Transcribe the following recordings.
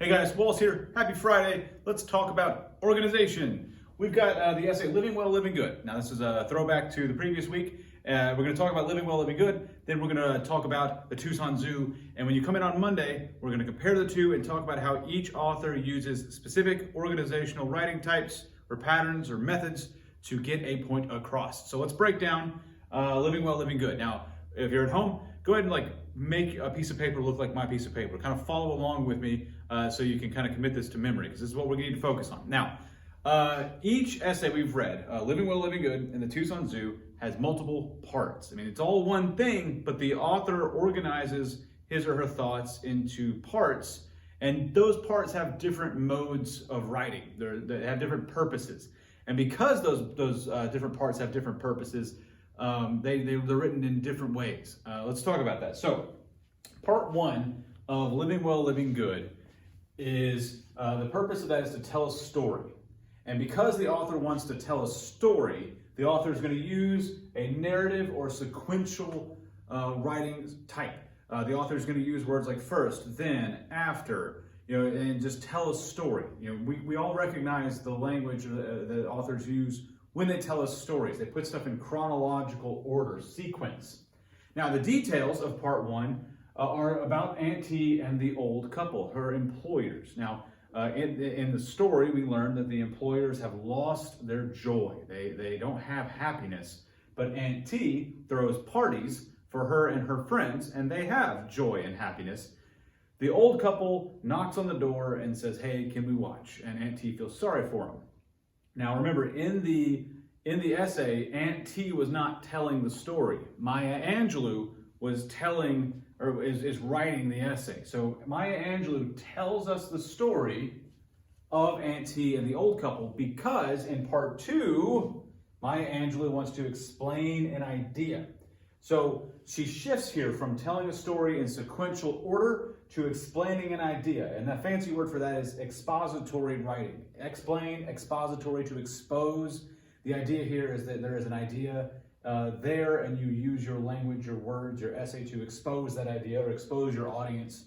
Hey guys, Wallace here. Happy Friday. Let's talk about organization. We've got the essay Living Well, Living Good. Now this is a throwback to the previous week. We're going to talk about living well, living good. Then we're going to talk about the Tucson Zoo. And when you come in on Monday, we're going to compare the two and talk about how each author uses specific organizational writing types or patterns or methods to get a point across. So let's break down Living Well, Living Good. Now, if you're at home, go ahead and make a piece of paper look like my piece of paper. Kind of follow along with me so you can kind of commit this to memory, because this is what we're going to need to focus on. Now, each essay we've read, Living Well, Living Good in the Tucson Zoo, has multiple parts. I mean, it's all one thing, but the author organizes his or her thoughts into parts, and those parts have different modes of writing. They have different purposes. And because those different parts have different purposes, they're written in different ways. Let's talk about that. So, part one of Living Well, Living Good is the purpose of that is to tell a story. And because the author wants to tell a story, the author is going to use a narrative or sequential writing type. The author is going to use words like first, then, after, and just tell a story. We all recognize the language that authors use when they tell us stories. They put stuff in chronological order, sequence. Now, the details of part one are about Aunt T and the old couple, her employers. Now, in the story, we learn that the employers have lost their joy. They don't have happiness, but Aunt T throws parties for her and her friends, and they have joy and happiness. The old couple knocks on the door and says, "Hey, can we watch?" And Aunt T feels sorry for them. Now, remember, in the essay, Aunt T was not telling the story. Maya Angelou was telling, or is writing the essay. So Maya Angelou tells us the story of Aunt T and the old couple because in part two, Maya Angelou wants to explain an idea. So she shifts here from telling a story in sequential order to explaining an idea. And the fancy word for that is expository writing. Explain, expository, to expose. The idea here is that there is an idea there, and you use your language, your words, your essay to expose that idea or expose your audience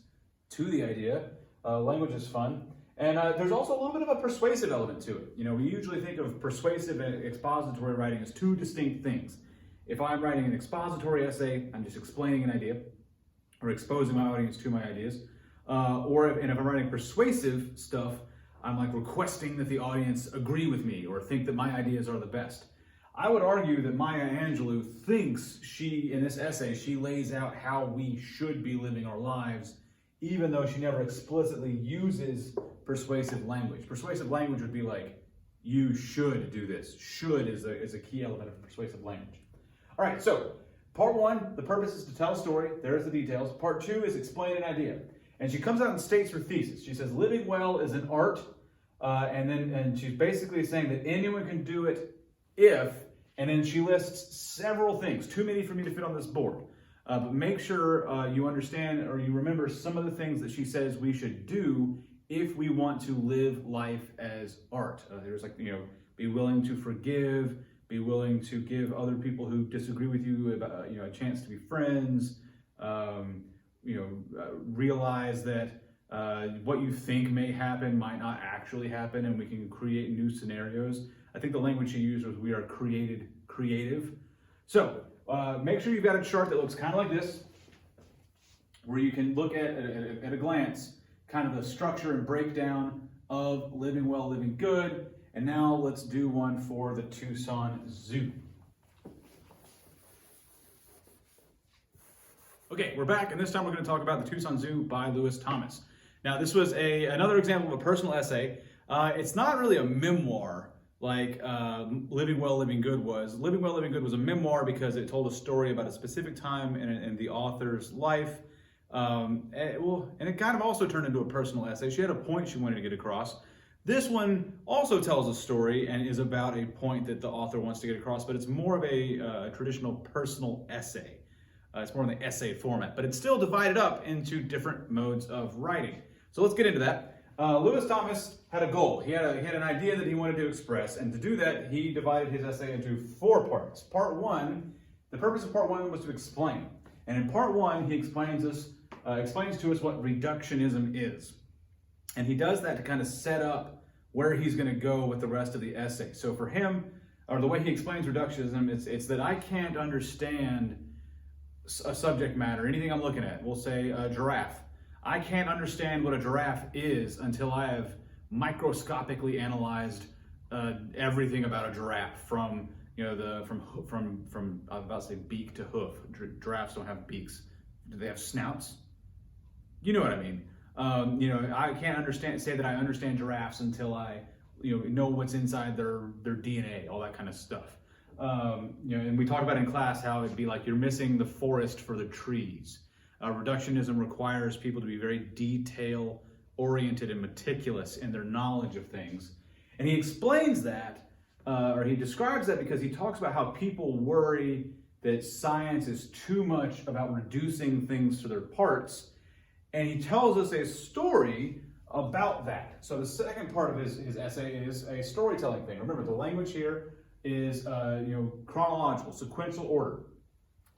to the idea. Language is fun. And there's also a little bit of a persuasive element to it. We usually think of persuasive and expository writing as two distinct things. If I'm writing an expository essay, I'm just explaining an idea or exposing my audience to my ideas. If I'm writing persuasive stuff, I'm requesting that the audience agree with me or think that my ideas are the best. I would argue that Maya Angelou thinks in this essay, she lays out how we should be living our lives, even though she never explicitly uses persuasive language. Persuasive language would be like, you should do this. Should is a key element of persuasive language. All right, so part one, the purpose is to tell a story. There's the details. Part two is explain an idea. And she comes out and states her thesis. She says, living well is an art. And she's basically saying that anyone can do it and then she lists several things, too many for me to fit on this board. But make sure you understand or you remember some of the things that she says we should do if we want to live life as art. There's be willing to forgive, be willing to give other people who disagree with you a chance to be friends. Realize that what you think may happen might not actually happen, and we can create new scenarios. I think the language she used was we are creative. So make sure you've got a chart that looks kind of like this, where you can look at a glance kind of the structure and breakdown of Living Well, Living Good. And now let's do one for the Tucson Zoo. Okay, we're back, and this time we're going to talk about the Tucson Zoo by Lewis Thomas. Now, this was another example of a personal essay. It's not really a memoir like Living Well, Living Good was. Living Well, Living Good was a memoir because it told a story about a specific time in the author's life. And it kind of also turned into a personal essay. She had a point she wanted to get across. This one also tells a story and is about a point that the author wants to get across, but it's more of a traditional personal essay. It's more in the essay format, but it's still divided up into different modes of writing. So let's get into that. Lewis Thomas had a goal. He had an idea that he wanted to express, and to do that, he divided his essay into 4 parts. Part one, the purpose of part one was to explain. And in part one, he explains to us what reductionism is. And he does that to kind of set up where he's going to go with the rest of the essay. So for him, or the way he explains reductionism, it's that I can't understand a subject matter, anything I'm looking at. We'll say a giraffe. I can't understand what a giraffe is until I have microscopically analyzed everything about a giraffe, from from I was about to say beak to hoof. Giraffes don't have beaks. Do they have snouts? You know what I mean. I can't say that I understand giraffes until I know what's inside their DNA, all that kind of stuff. And we talked about in class how it'd be like you're missing the forest for the trees. Reductionism requires people to be very detail oriented and meticulous in their knowledge of things. And he explains that, or he describes that, because he talks about how people worry that science is too much about reducing things to their parts. And he tells us a story about that. So the second part of his essay is a storytelling thing. Remember, the language here is chronological, sequential order.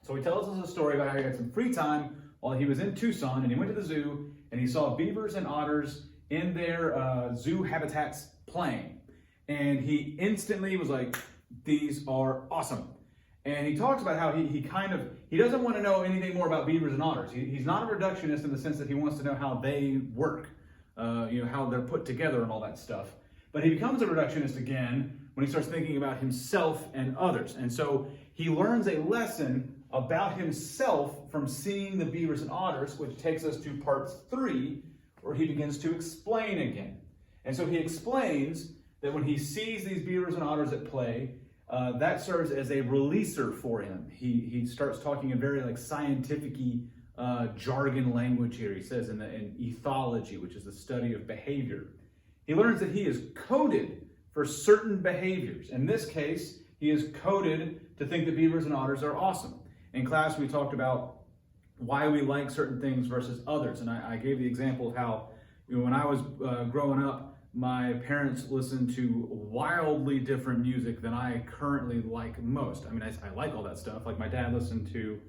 So he tells us a story about how he had some free time while he was in Tucson, and he went to the zoo and he saw beavers and otters in their zoo habitats playing. And he instantly was like, these are awesome. And he talks about how he doesn't want to know anything more about beavers and otters. He's not a reductionist in the sense that he wants to know how they work, how they're put together and all that stuff. But he becomes a reductionist again when he starts thinking about himself and others. And so he learns a lesson about himself from seeing the beavers and otters, which takes us to part 3, where he begins to explain again. And so he explains that when he sees these beavers and otters at play, that serves as a releaser for him. He starts talking in very scientific-y jargon language here. He says in ethology, which is the study of behavior. He learns that he is coded for certain behaviors. In this case, he is coded to think that beavers and otters are awesome. In class, we talked about why we like certain things versus others. And I gave the example of how when I was growing up, my parents listened to wildly different music than I currently like most. I mean, I like all that stuff. Like my dad listened to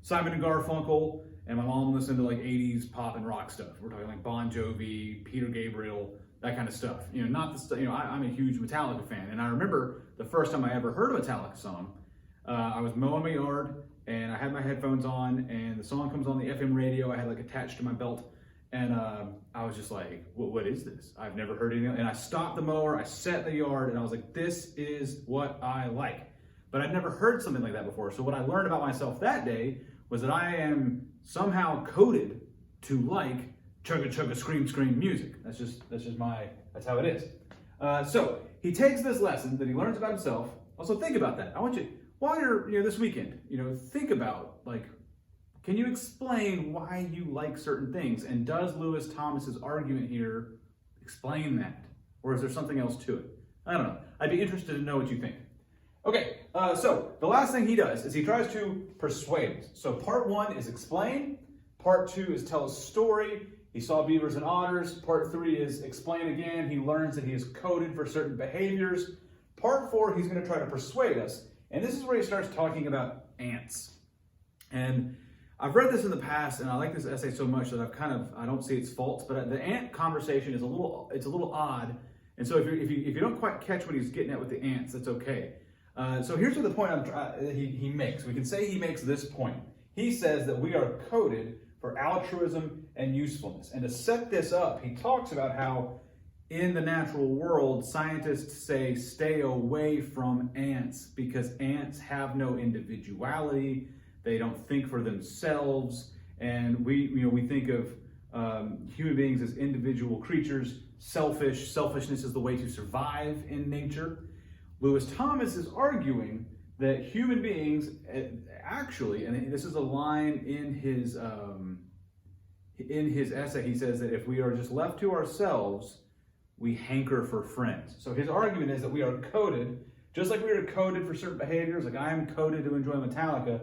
Simon and Garfunkel, and my mom listened to 80s pop and rock stuff. We're talking like Bon Jovi, Peter Gabriel, that kind of stuff. Not the stuff. I'm a huge Metallica fan, and I remember the first time I ever heard a Metallica song. I was mowing my yard, and I had my headphones on, and the song comes on the FM radio I had attached to my belt. And I was just like, what is this? I've never heard anything. And I stopped the mower, I set the yard, and I was like, this is what I like. But I'd never heard something like that before. So what I learned about myself that day was that I am somehow coded to like chugga chugga scream scream music. That's how it is. So he takes this lesson that he learns about himself. Also think about that. I want you, while you're this weekend, think about can you explain why you like certain things? And does Lewis Thomas's argument here explain that? Or is there something else to it? I don't know. I'd be interested to know what you think. Okay, so the last thing he does is he tries to persuade us. So part 1 is explain. Part 2 is tell a story. He saw beavers and otters. Part 3 is explain again. He learns that he is coded for certain behaviors. Part 4, he's going to try to persuade us. And this is where he starts talking about ants. And I've read this in the past, and I like this essay so much that I don't see its faults, but the ant conversation is a little odd. And so if you don't quite catch what he's getting at with the ants, that's okay. So here's the point he makes. We can say he makes this point. He says that we are coded for altruism and usefulness. And to set this up, he talks about how in the natural world, scientists say stay away from ants because ants have no individuality. They don't think for themselves, and we think of human beings as individual creatures, selfish. Selfishness is the way to survive in nature. Lewis Thomas is arguing that human beings actually, and this is a line in his essay, he says that if we are just left to ourselves, we hanker for friends. So his argument is that we are coded, just like we are coded for certain behaviors, like I am coded to enjoy Metallica.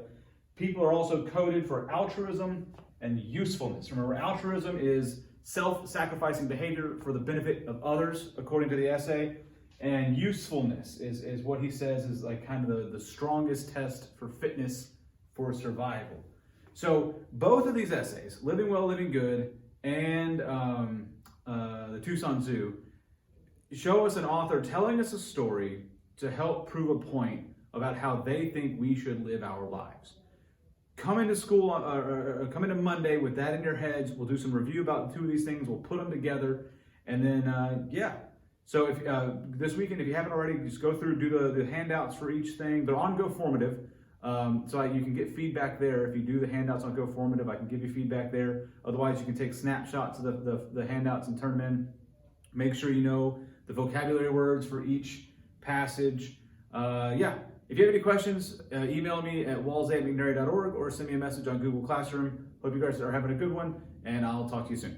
People are also coded for altruism and usefulness. Remember, altruism is self-sacrificing behavior for the benefit of others, according to the essay. And usefulness is what he says is kind of the strongest test for fitness for survival. So both of these essays, Living Well, Living Good, and the Tucson Zoo, show us an author telling us a story to help prove a point about how they think we should live our lives. Come into school, come into Monday with that in your heads. We'll do some review about 2 of these things. We'll put them together, and then yeah. So if this weekend, if you haven't already, just go through, do the handouts for each thing. They're on GoFormative, so you can get feedback there. If you do the handouts on GoFormative, I can give you feedback there. Otherwise, you can take snapshots of the handouts and turn them in. Make sure you know the vocabulary words for each passage. Yeah. If you have any questions, email me at walls@mcnary.org or send me a message on Google Classroom. Hope you guys are having a good one, and I'll talk to you soon.